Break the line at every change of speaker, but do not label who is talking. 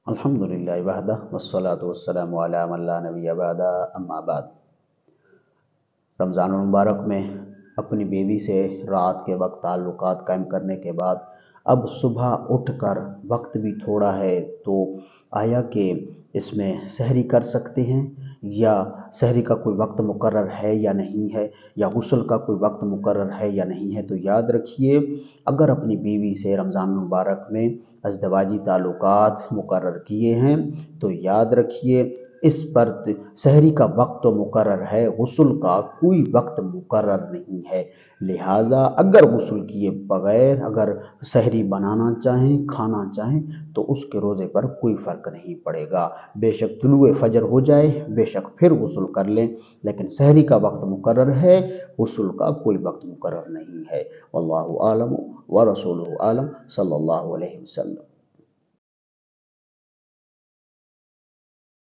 الحمدللہ وحدہ والصلاة والسلام علی من لا نبی بعدہ اما بعد۔ رمضان المبارک میں اپنی بیوی سے رات کے وقت تعلقات قائم کرنے کے بعد اب صبح اٹھ کر وقت بھی تھوڑا ہے تو آیا کہ اس میں سحری کر سکتے ہیں یا سحری کا کوئی وقت مقرر ہے یا نہیں ہے، یا غسل کا کوئی وقت مقرر ہے یا نہیں ہے؟ تو یاد رکھیے، اگر اپنی بیوی سے رمضان المبارک میں ازدواجی تعلقات مقرر کیے ہیں تو یاد رکھیے اس پر سحری کا وقت تو مقرر ہے، غسل کا کوئی وقت مقرر نہیں ہے۔ لہٰذا اگر غسل کیے بغیر اگر سحری بنانا چاہیں، کھانا چاہیں تو اس کے روزے پر کوئی فرق نہیں پڑے گا۔ بے شک طلوع فجر ہو جائے، بے شک پھر غسل کر لیں، لیکن سحری کا وقت مقرر ہے، غسل کا کوئی وقت مقرر نہیں ہے۔ واللہ اعلم ورسولہ اعلم، صلی اللہ علیہ وسلم۔